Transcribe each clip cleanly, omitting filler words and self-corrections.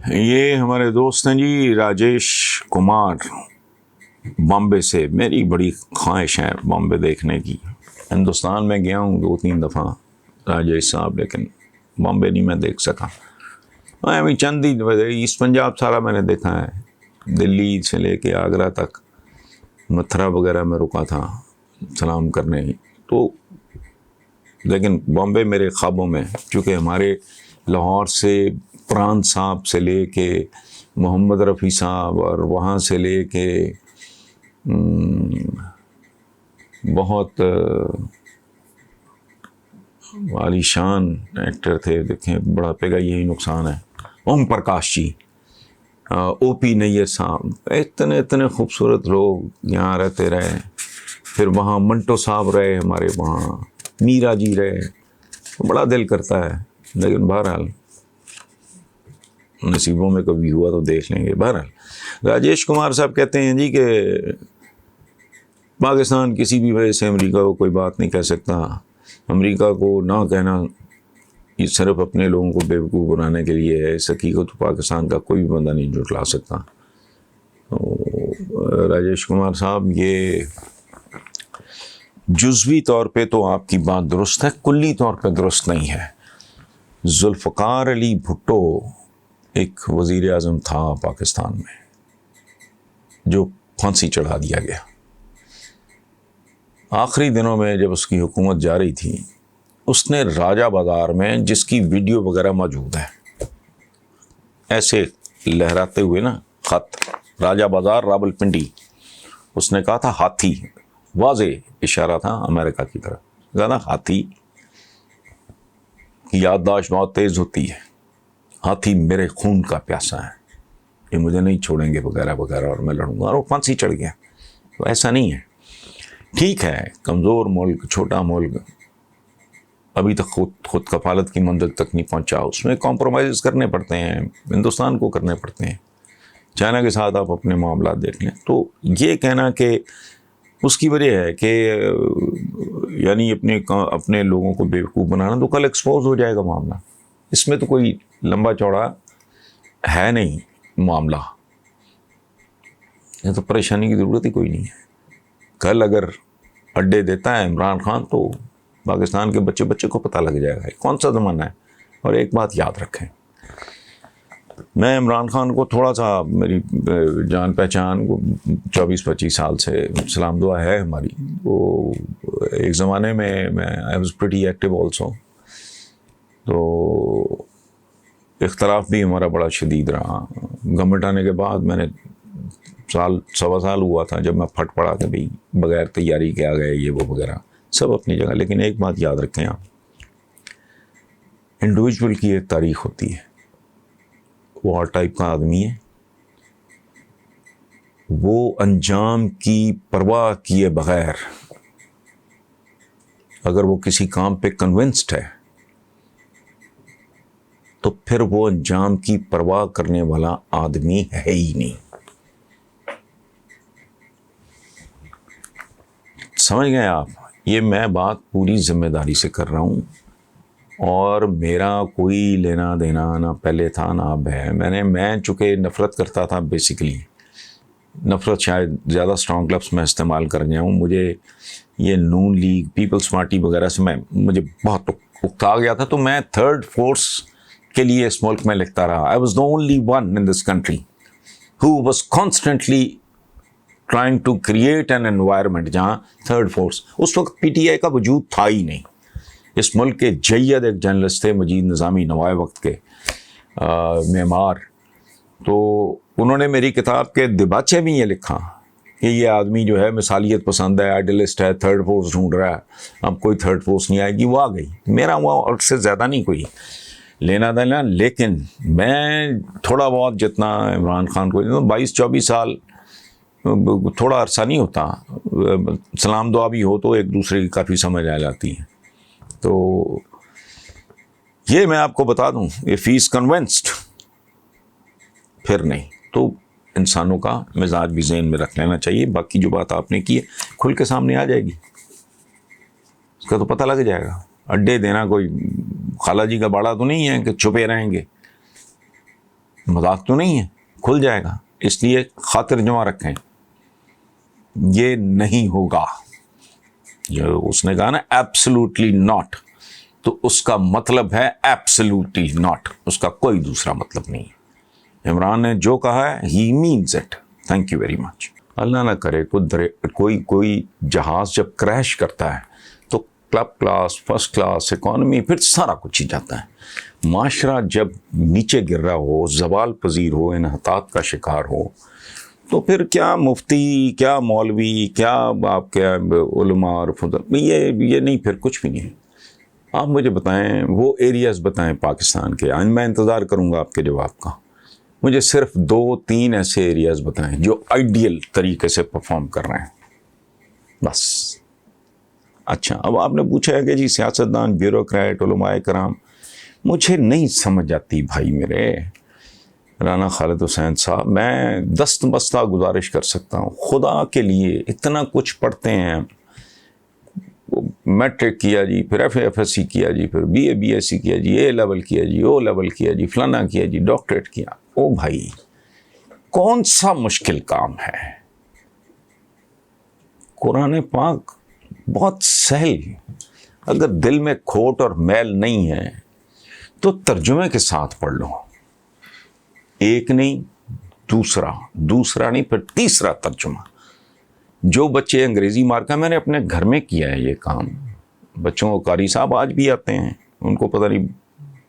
یہ ہمارے دوست ہیں جی راجیش کمار بامبے سے. میری بڑی خواہش ہے بامبے دیکھنے کی. ہندوستان میں گیا ہوں 2-3 دفعہ راجیش صاحب، لیکن بامبے نہیں میں دیکھ سکا. میں ابھی چند ہی ایسٹ پنجاب سارا میں نے دیکھا ہے، دلی سے لے کے آگرہ تک، متھرا وغیرہ میں رکا تھا سلام کرنے. تو لیکن بامبے میرے خوابوں میں، چونکہ ہمارے لاہور سے پران صاحب سے لے کے محمد رفیع صاحب اور وہاں سے لے کے بہت عالی شان ایکٹر تھے. دیکھیں بڑھاپے کا یہی نقصان ہے. اوم پرکاش جی، او پی نیر صاحب، اتنے خوبصورت لوگ یہاں رہتے رہے. پھر وہاں منٹو صاحب رہے ہمارے، وہاں میرا جی رہے. بڑا دل کرتا ہے، لیکن بہرحال نصیبوں میں کبھی ہوا تو دیکھ لیں گے. بہرحال راجیش کمار صاحب کہتے ہیں جی کہ پاکستان کسی بھی وجہ سے امریکہ کو کوئی بات نہیں کہہ سکتا. امریکہ کو نہ کہنا یہ صرف اپنے لوگوں کو بیوقوف بنانے کے لیے ہے. اس حقیقت کو پاکستان کا کوئی بھی بندہ نہیں جھٹلا سکتا. راجیش کمار صاحب، یہ جزوی طور پہ تو آپ کی بات درست ہے، کلی طور پہ درست نہیں ہے. ذوالفقار علی بھٹو ایک وزیر اعظم تھا پاکستان میں جو پھانسی چڑھا دیا گیا. آخری دنوں میں جب اس کی حکومت جا رہی تھی، اس نے راجہ بازار میں، جس کی ویڈیو وغیرہ موجود ہے، ایسے لہراتے ہوئے نا خط، راجہ بازار راول پنڈی، اس نے کہا تھا ہاتھی، واضح اشارہ تھا امریکہ کی طرف. کہا تھا ہاتھی کی یادداشت بہت تیز ہوتی ہے، ہاتھی میرے خون کا پیاسا ہے، یہ مجھے نہیں چھوڑیں گے وغیرہ وغیرہ، اور میں لڑوں گا. اور وہ پھانسی چڑھ گیا. تو ایسا نہیں ہے. ٹھیک ہے، کمزور ملک، چھوٹا ملک، ابھی تک خود کفالت کی منزل تک نہیں پہنچا، اس میں کمپرومائز کرنے پڑتے ہیں، ہندوستان کو کرنے پڑتے ہیں. چائنا کے ساتھ آپ اپنے معاملات دیکھ لیں. تو یہ کہنا کہ اس کی وجہ ہے کہ یعنی اپنے لوگوں کو بیوقوف بنانا، تو کل ایکسپوز ہو جائے گا معاملہ. اس میں تو کوئی لمبا چوڑا ہے نہیں معاملہ. یہ تو پریشانی کی ضرورت ہی کوئی نہیں ہے. کل اگر اڈے دیتا ہے عمران خان تو پاکستان کے بچے کو پتہ لگ جائے گا کون سا زمانہ ہے. اور ایک بات یاد رکھیں، میں عمران خان کو تھوڑا سا، میری جان پہچان کو 24-25 سال سے سلام دعا ہے ہماری. وہ ایک زمانے میں I was pretty active also. تو اختلاف بھی ہمارا بڑا شدید رہا. گورنمنٹ آنے کے بعد میں نے سوا سال ہوا تھا جب میں پھٹ پڑا کہ بھئی بغیر تیاری کے آ گئے، یہ وہ وغیرہ سب اپنی جگہ. لیکن ایک بات یاد رکھیں آپ، انڈیویجول کی ایک تاریخ ہوتی ہے. وہ ہر ٹائپ کا آدمی ہے، وہ انجام کی پرواہ کیے بغیر اگر وہ کسی کام پہ کنونسڈ ہے تو پھر وہ انجام کی پرواہ کرنے والا آدمی ہے ہی نہیں. سمجھ گئے آپ؟ یہ میں بات پوری ذمہ داری سے کر رہا ہوں، اور میرا کوئی لینا دینا نہ پہلے تھا نہ اب ہے. میں چونکہ نفرت کرتا تھا، بیسیکلی نفرت شاید زیادہ اسٹرانگ لفظ میں استعمال کر گیا ہوں. مجھے یہ نون لیگ، پیپلز پارٹی وغیرہ سے مجھے بہت اکتا گیا تھا. تو میں تھرڈ فورس کے لیے اس ملک میں لکھتا رہا. I was the only one in this country who was constantly trying to create an environment جہاں تھرڈ فورس، اس وقت پی ٹی آئی کا وجود تھا ہی نہیں. اس ملک کے جید ایک جرنلسٹ تھے مجید نظامی، نوائے وقت کے معمار. تو انہوں نے میری کتاب کے دباچے میں یہ لکھا کہ یہ آدمی جو ہے مثالیت پسند ہے، آئیڈلسٹ ہے، تھرڈ فورس ڈھونڈ رہا ہے. اب کوئی تھرڈ فورس نہیں آئے گی، وہ آ گئی. میرا وہ اور سے زیادہ نہیں کوئی لینا دینا. لیکن میں تھوڑا بہت جتنا عمران خان کو 22-24 سال تھوڑا عرصہ نہیں ہوتا. سلام دعا بھی ہو تو ایک دوسرے کی کافی سمجھ آ جاتی ہے. تو یہ میں آپ کو بتا دوں، اف ہی از کنونسڈ، پھر نہیں. تو انسانوں کا مزاج بھی ذہن میں رکھ لینا چاہیے. باقی جو بات آپ نے کی ہے کھل کے سامنے آ جائے گی، اس کا تو پتہ لگ جائے گا. اڈے دینا کوئی خالہ جی کا باڑا تو نہیں ہے کہ چھپے رہیں گے. مذاق تو نہیں ہے, کھل جائے گا. اس لیے خاطر جمع رکھیں, یہ نہیں ہوگا. جو اس نے کہا نا ایبسلوٹلی ناٹ, تو اس کا مطلب ہے ایبسلوٹلی ناٹ, اس کا کوئی دوسرا مطلب نہیں ہے. عمران نے جو کہا ہے he means it. Thank you very much. اللہ نہ کرے کوئی جہاز جب کریش کرتا ہے تو club class, first class, economy, پھر سارا کچھ ہی جاتا ہے. معاشرہ جب نیچے گر رہا ہو, زوال پذیر ہو, انحطاط کا شکار ہو, تو پھر کیا مفتی, کیا مولوی, کیا آپ کے علماء اور فضل, یہ نہیں, پھر کچھ بھی نہیں. آپ مجھے بتائیں, وہ ایریاز بتائیں پاکستان کے, میں انتظار کروں گا آپ کے جواب کا. مجھے صرف 2-3 ایسے ایریاز بتائیں جو آئیڈیل طریقے سے پرفارم کر رہے ہیں بس. اچھا, اب آپ نے پوچھا ہے کہ جی سیاستدان, بیوروکریٹ, علماء کرام, مجھے نہیں سمجھ آتی بھائی میرے. رانا خالد حسین صاحب, میں دست بستہ گزارش کر سکتا ہوں, خدا کے لیے اتنا کچھ پڑھتے ہیں, میٹرک کیا جی, پھر ایف ایس سی کیا جی, پھر بی ایس سی کیا جی, اے لیول کیا جی, او لیول کیا جی, فلانا کیا جی, ڈاکٹریٹ کیا. او بھائی, کون سا مشکل کام ہے؟ قرآن پاک بہت سہل. اگر دل میں کھوٹ اور میل نہیں ہے تو ترجمے کے ساتھ پڑھ لو. ایک نہیں, دوسرا نہیں, پھر تیسرا ترجمہ. جو بچے انگریزی مارکا, میں نے اپنے گھر میں کیا ہے یہ کام. بچوں کو قاری صاحب آج بھی آتے ہیں, ان کو پتہ نہیں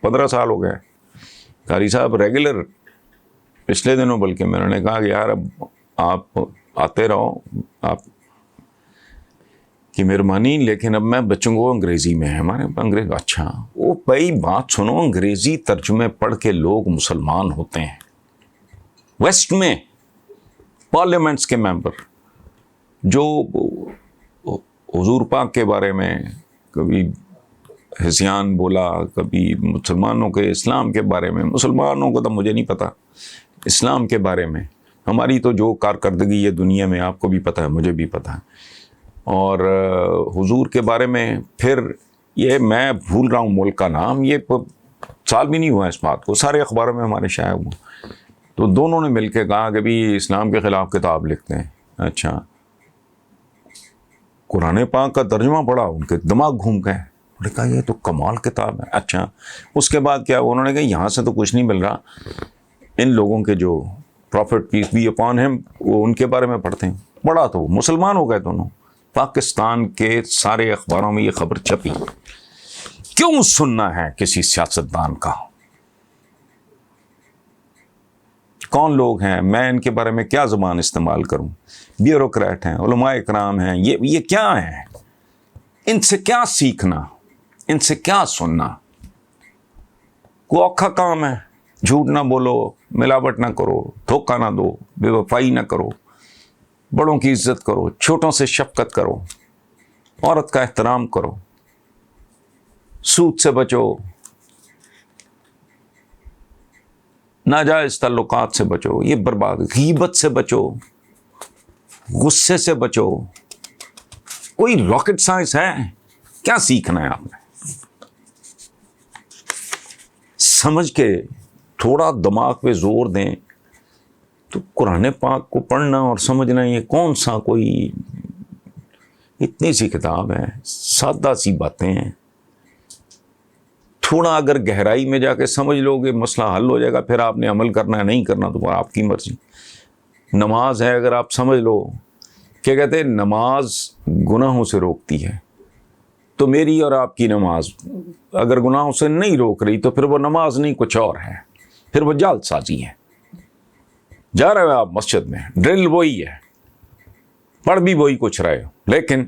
15 سال ہو گئے. قاری صاحب ریگولر, پچھلے دنوں بلکہ میں نے کہا کہ یار اب آپ آتے رہو, آپ کی مہربانی, لیکن اب میں بچوں کو انگریزی میں ہے ہمارے انگریز. اچھا, وہ بھائی بات سنو, انگریزی ترجمے پڑھ کے لوگ مسلمان ہوتے ہیں. ویسٹ میں پارلیمنٹس کے ممبر جو حضور پاک کے بارے میں کبھی حسیان بولا, کبھی مسلمانوں کے اسلام کے بارے میں, مسلمانوں کو تو مجھے نہیں پتا, اسلام کے بارے میں ہماری تو جو کارکردگی ہے دنیا میں آپ کو بھی پتہ ہے, مجھے بھی پتہ ہے, اور حضور کے بارے میں پھر یہ میں بھول رہا ہوں ملک کا نام, یہ سال بھی نہیں ہوا اس بات کو, سارے اخباروں میں ہمارے شائع ہوا. تو دونوں نے مل کے کہا کہ بھی اسلام کے خلاف کتاب لکھتے ہیں. اچھا, قرآن پاک کا ترجمہ پڑھا, ان کے دماغ گھوم گئے, انہوں نے کہا یہ تو کمال کتاب ہے. اچھا, اس کے بعد کیا, انہوں نے کہا یہاں سے تو کچھ نہیں مل رہا, ان لوگوں کے جو پروفٹ پیس بی اپان ہم, وہ ان کے بارے میں پڑھتے ہیں. پڑھا تو مسلمان ہو گئے دونوں. پاکستان کے سارے اخباروں میں یہ خبر چھپی. کیوں سننا ہے کسی سیاستدان کا؟ کون لوگ ہیں, میں ان کے بارے میں کیا زبان استعمال کروں؟ بیوروکریٹ ہیں, علماء اکرام ہیں, یہ کیا ہیں؟ ان سے کیا سیکھنا, ان سے کیا سننا؟ کوئی اوکھا کام ہے, جھوٹ نہ بولو, ملاوٹ نہ کرو, دھوکہ نہ دو, بے وفائی نہ کرو, بڑوں کی عزت کرو, چھوٹوں سے شفقت کرو, عورت کا احترام کرو, سود سے بچو, ناجائز تعلقات سے بچو, یہ برباد, غیبت سے بچو, غصے سے بچو. کوئی راکٹ سائنس ہے؟ کیا سیکھنا ہے آپ نے؟ سمجھ کے تھوڑا دماغ پہ زور دیں تو قرآن پاک کو پڑھنا اور سمجھنا یہ کون سا کوئی اتنی سی کتاب ہے, سادہ سی باتیں ہیں. تھوڑا اگر گہرائی میں جا کے سمجھ لو گے مسئلہ حل ہو جائے گا. پھر آپ نے عمل کرنا ہے نہیں کرنا تو آپ کی مرضی. نماز ہے, اگر آپ سمجھ لو, کیا کہتے ہیں, نماز گناہوں سے روکتی ہے, تو میری اور آپ کی نماز اگر گناہوں سے نہیں روک رہی تو پھر وہ نماز نہیں, کچھ اور ہے, پھر وہ جال سازی ہے. جا رہے ہو آپ مسجد میں, ڈرل وہی ہے, پڑھ بھی وہی کچھ رہے ہو, لیکن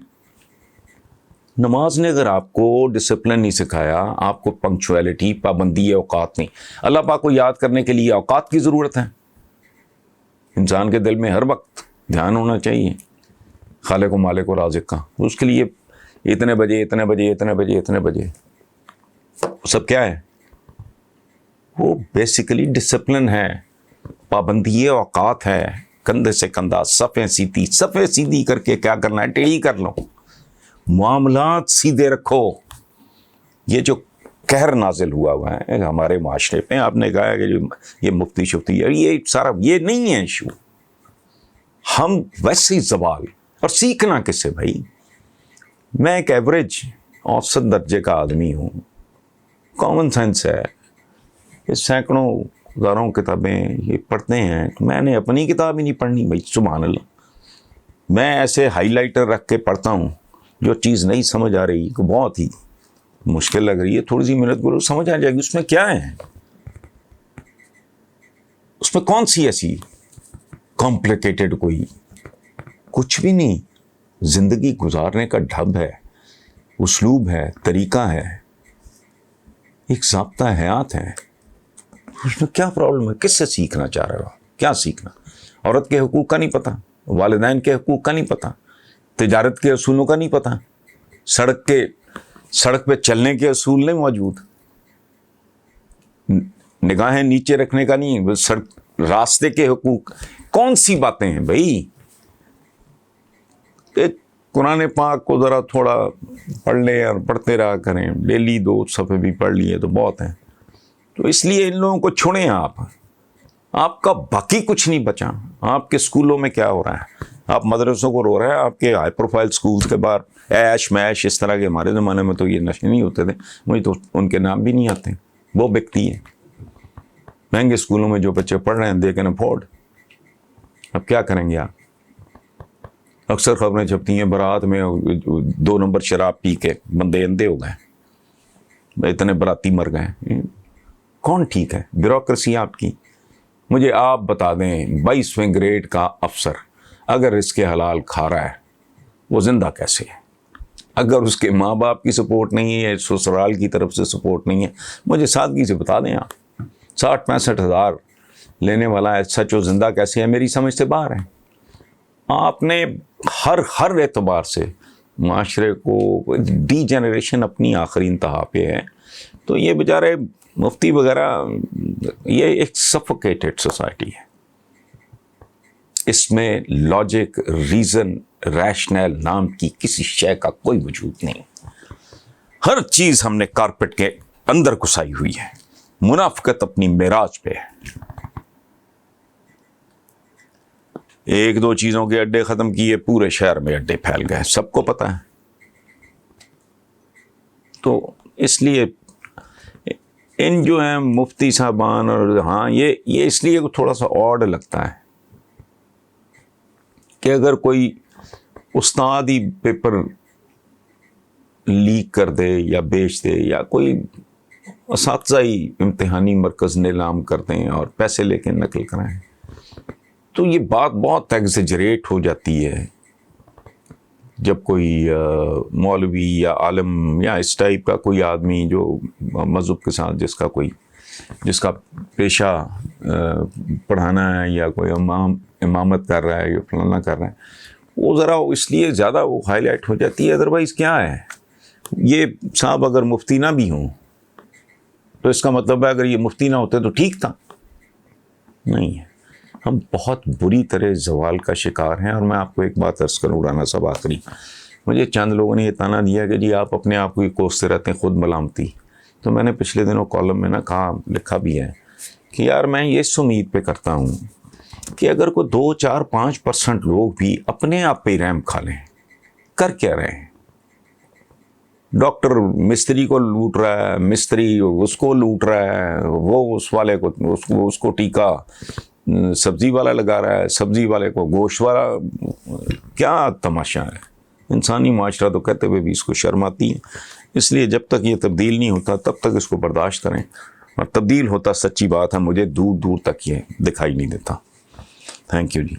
نماز نے اگر آپ کو ڈسپلن نہیں سکھایا, آپ کو پنکچویلٹی, پابندی اوقات نہیں. اللہ پاک کو یاد کرنے کے لیے اوقات کی ضرورت ہے. انسان کے دل میں ہر وقت دھیان ہونا چاہیے خالق و مالک و رازق کا. اس کے لیے اتنے بجے اتنے بجے اتنے بجے اتنے بجے سب کیا ہے, وہ بیسیکلی ڈسپلن ہے, پابندی اوقات ہے. کندھے سے کندھا, صفیں سیدھی کر کے کیا کرنا ہے, ٹیڑھی کر لو, معاملات سیدھے رکھو. یہ جو قہر نازل ہوا ہے ہمارے معاشرے پہ. آپ نے کہا کہ یہ مفتی شفتی یہ سارا یہ نہیں ہے ایشو. ہم ویسے ہی زوال اور سیکھنا کس سے بھائی. میں ایک ایوریج اوسط درجے کا آدمی ہوں. کامن سینس ہے. یہ سینکڑوں ہزاروں کتابیں یہ پڑھتے ہیں. میں نے اپنی کتاب ہی نہیں پڑھنی بھائی. سبحان اللہ. میں ایسے ہائی لائٹر رکھ کے پڑھتا ہوں. جو چیز نہیں سمجھ آ رہی کو بہت ہی مشکل لگ رہی ہے, تھوڑی سی محنت کرو سمجھ آ جائے گی. اس میں کیا ہے, اس میں کون سی ایسی کمپلیکیٹڈ کوئی کچھ بھی نہیں. زندگی گزارنے کا ڈھب ہے, اسلوب ہے, طریقہ ہے, ایک ضابطہ حیات ہے. اس میں کیا پرابلم ہے؟ کس سے سیکھنا چاہ رہے ہو؟ کیا سیکھنا؟ عورت کے حقوق کا نہیں پتہ, والدین کے حقوق کا نہیں پتہ, تجارت کے اصولوں کا نہیں پتہ, سڑک پہ چلنے کے اصول نہیں موجود, نگاہیں نیچے رکھنے کا نہیں, راستے کے حقوق. کون سی باتیں ہیں بھائی؟ قرآن پاک کو ذرا تھوڑا پڑھ لیں اور پڑھتے رہا کریں. ڈیلی 2 صفحے بھی پڑھ لیے تو بہت ہیں. تو اس لیے ان لوگوں کو چھوڑیں. آپ کا باقی کچھ نہیں بچا. آپ کے اسکولوں میں کیا ہو رہا ہے؟ آپ مدرسوں کو رو رہے ہیں. آپ کے ہائی پروفائل اسکولس کے باہر ایش میش اس طرح کے. ہمارے زمانے میں تو یہ نشے نہیں ہوتے تھے. مجھے تو ان کے نام بھی نہیں آتے. وہ بکتی ہے. مہنگے اسکولوں میں جو بچے پڑھ رہے ہیں دے کین افورڈ. اب کیا کریں گے آپ؟ اکثر خبریں چھپتی ہیں برات میں 2 نمبر شراب پی کے بندے اندھے ہو گئے, اتنے براتی مر گئے. کون ٹھیک ہے؟ بیوروکریسی آپ کی. مجھے آپ بتا دیں 22ویں گریڈ کا افسر اگر اس کے حلال کھا رہا ہے وہ زندہ کیسے ہے؟ اگر اس کے ماں باپ کی سپورٹ نہیں ہے, سسرال کی طرف سے سپورٹ نہیں ہے, مجھے سادگی سے بتا دیں آپ. 60-65 ہزار لینے والا ہے سچ و زندہ کیسے ہے؟ میری سمجھ سے باہر ہے. آپ نے ہر اعتبار سے معاشرے کو ڈی جنریشن اپنی آخری انتہا پہ ہے. تو یہ بیچارے مفتی وغیرہ یہ ایک سفوکیٹڈ سوسائٹی ہے. اس میں لاجک, ریزن, ریشنل نام کی کسی شے کا کوئی وجود نہیں. ہر چیز ہم نے کارپیٹ کے اندر گھسائی ہوئی ہے. منافقت اپنی معراج پہ ہے. 1-2 چیزوں کے اڈے ختم کیے, پورے شہر میں اڈے پھیل گئے, سب کو پتہ ہے. تو اس لیے ان جو ہیں مفتی صاحبان اور ہاں یہ اس لیے تھوڑا سا آڈ لگتا ہے کہ اگر کوئی استاد ہی پیپر لیک کر دے یا بیچ دے, یا کوئی اساتذہ ہی امتحانی مرکز نیلام کر دیں اور پیسے لے کے نقل کرائیں, تو یہ بات بہت ایگزیجریٹ ہو جاتی ہے. جب کوئی مولوی یا عالم یا اس ٹائپ کا کوئی آدمی جو مذہب کے ساتھ جس کا پیشہ پڑھانا ہے یا کوئی امامت کر رہا ہے یا فلانا کر رہا ہے, وہ ذرا اس لیے زیادہ وہ ہائی لائٹ ہو جاتی ہے. ادروائز کیا ہے, یہ صاحب اگر مفتی نہ بھی ہوں تو اس کا مطلب ہے اگر یہ مفتی نہ ہوتے تو ٹھیک تھا. نہیں ہے. ہم بہت بری طرح زوال کا شکار ہیں. اور میں آپ کو ایک بات عرض کروں رانا صاحب آخری, مجھے چند لوگوں نے یہ تانا دیا کہ جی آپ اپنے آپ کو کوستے رہتے ہیں, خود ملامتی. تو میں نے پچھلے دنوں کالم میں لکھا بھی ہے کہ یار میں یہ امید پہ کرتا ہوں کہ اگر کوئی 2-4-5% لوگ بھی اپنے آپ پہ رحم کھا لیں. کر کیا رہے ہیں؟ ڈاکٹر مستری کو لوٹ رہا ہے, مستری اس کو لوٹ رہا ہے, وہ اس والے کو اس کو ٹیکا سبزی والا لگا رہا ہے, سبزی والے کو گوشت والا. کیا تماشا ہے؟ انسانی معاشرہ تو کہتے ہوئے بھی اس کو شرم آتی ہے. اس لیے جب تک یہ تبدیل نہیں ہوتا تب تک اس کو برداشت کریں, اور تبدیل ہوتا سچی بات ہے مجھے دور دور تک یہ دکھائی نہیں دیتا. Thank you G.